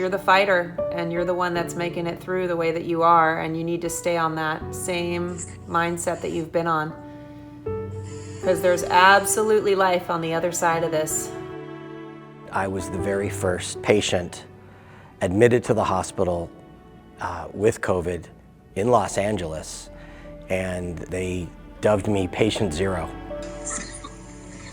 You're the fighter, and you're the one that's making it through the way that you are, and you need to stay on that same mindset that you've been on. Because there's absolutely life on the other side of this. I was the very first patient admitted to the hospital with COVID in Los Angeles, and they dubbed me Patient Zero.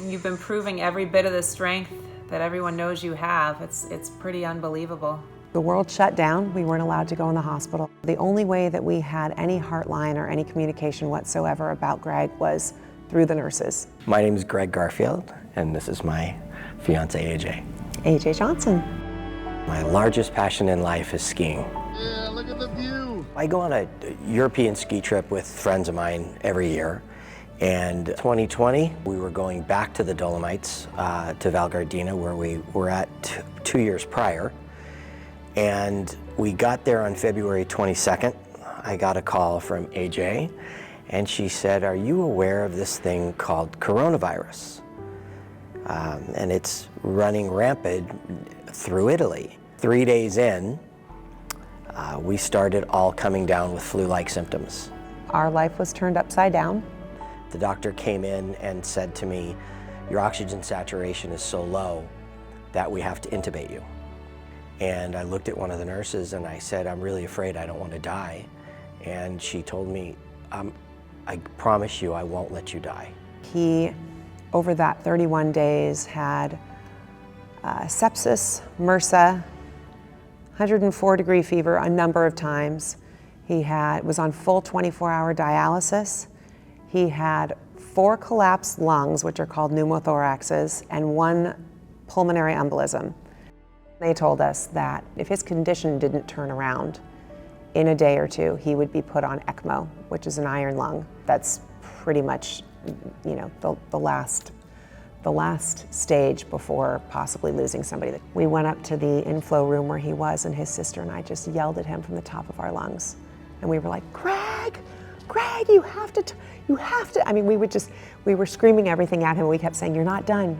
You've been proving every bit of the strength that everyone knows you have. It's pretty unbelievable. The world shut down. We weren't allowed to go in the hospital. The only way that we had any heartline or any communication whatsoever about Gregg was through the nurses. My name is Gregg Garfield, and this is my fiance, AJ. AJ Johnson. My largest passion in life is skiing. Yeah, look at the view. I go on a European ski trip with friends of mine every year. And 2020, we were going back to the Dolomites, to Val Gardena, where we were at 2 years prior. And we got there on February 22nd. I got a call from AJ, and she said, "Are you aware of this thing called coronavirus? And it's running rampant through Italy." 3 days in, we started all coming down with flu-like symptoms. Our life was turned upside down. The doctor came in and said to me, "Your oxygen saturation is so low that we have to intubate you." And I looked at one of the nurses and I said, "I'm really afraid I don't want to die." And she told me, "I promise you I won't let you die." He, over that 31 days, had sepsis, MRSA, 104-degree fever a number of times. He was on full 24-hour dialysis. He had 4 collapsed lungs, which are called pneumothoraxes, and 1 pulmonary embolism. They told us that if his condition didn't turn around in a day or two, he would be put on ECMO, which is an iron lung. That's pretty much, you know, the last stage before possibly losing somebody. We went up to the inflow room where he was, and his sister and I just yelled at him from the top of our lungs. And we were like, "Gregg, Gregg, you have to, I mean, we were screaming everything at him. We kept saying, "You're not done.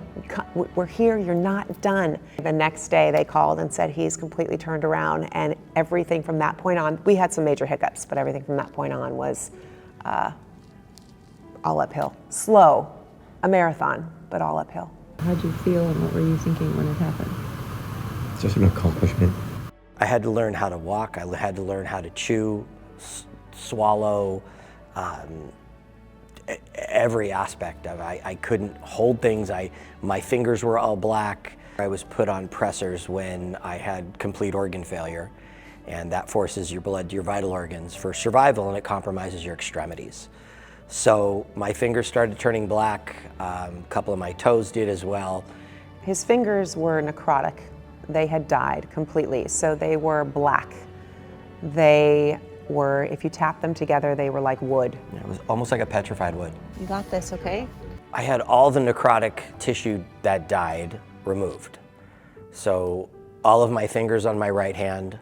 We're here, you're not done." The next day they called and said he's completely turned around, and everything from that point on, we had some major hiccups, but everything from that point on was all uphill. Slow, a marathon, but all uphill. How'd you feel and what were you thinking when it happened? It's just an accomplishment. I had to learn how to walk. I had to learn how to chew, swallow, every aspect of it. I couldn't hold things. My fingers were all black. I was put on pressors when I had complete organ failure, and that forces your blood to your vital organs for survival, and it compromises your extremities. So my fingers started turning black. A couple of my toes did as well. His fingers were necrotic. They had died completely, so they were black. They were, if you tap them together, they were like wood. It was almost like a petrified wood. You got this, okay? I had all the necrotic tissue that died removed. So all of my fingers on my right hand,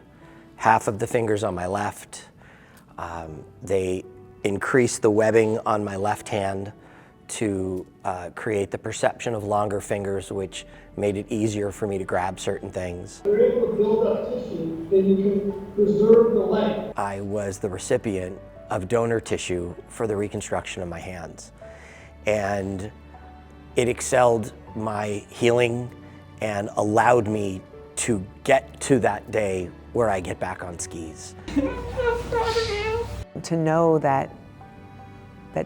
half of the fingers on my left. They increased the webbing on my left hand to create the perception of longer fingers, which made it easier for me to grab certain things. You're able to build up tissue, then you can preserve the leg. I was the recipient of donor tissue for the reconstruction of my hands. And it excelled my healing and allowed me to get to that day where I get back on skis. I'm so proud of you. To know that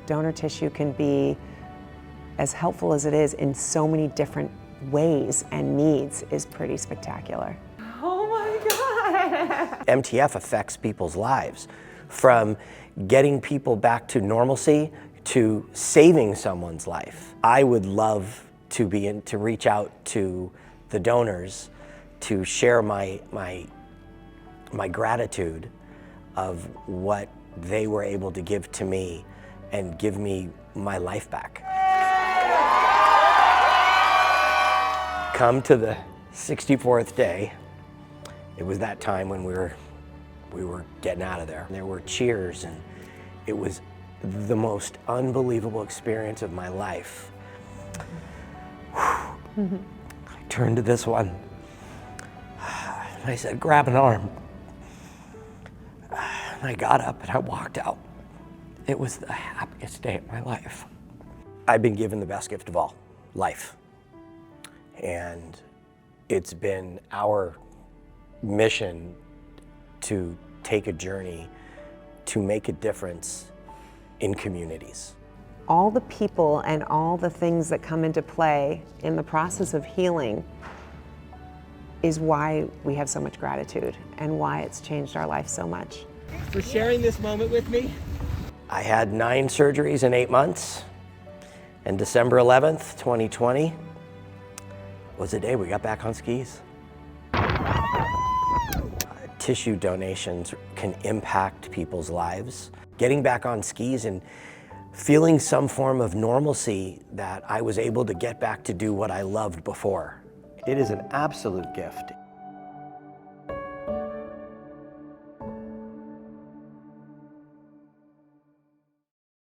donor tissue can be as helpful as it is in so many different ways and needs is pretty spectacular. Oh my God. MTF affects people's lives, from getting people back to normalcy to saving someone's life. I would love to reach out to the donors to share my gratitude of what they were able to give to me and give me my life back. Come to the 64th day, it was that time when we were getting out of there. There were cheers, and it was the most unbelievable experience of my life. I turned to this one. And I said, grab an arm. And I got up and I walked out. It was the happiest day of my life. I've been given the best gift of all, life. And it's been our mission to take a journey to make a difference in communities. All the people and all the things that come into play in the process of healing is why we have so much gratitude and why it's changed our life so much. For sharing this moment with me. I had 9 surgeries in 8 months, and December 11th, 2020 was the day we got back on skis. Tissue donations can impact people's lives. Getting back on skis and feeling some form of normalcy that I was able to get back to do what I loved before. It is an absolute gift.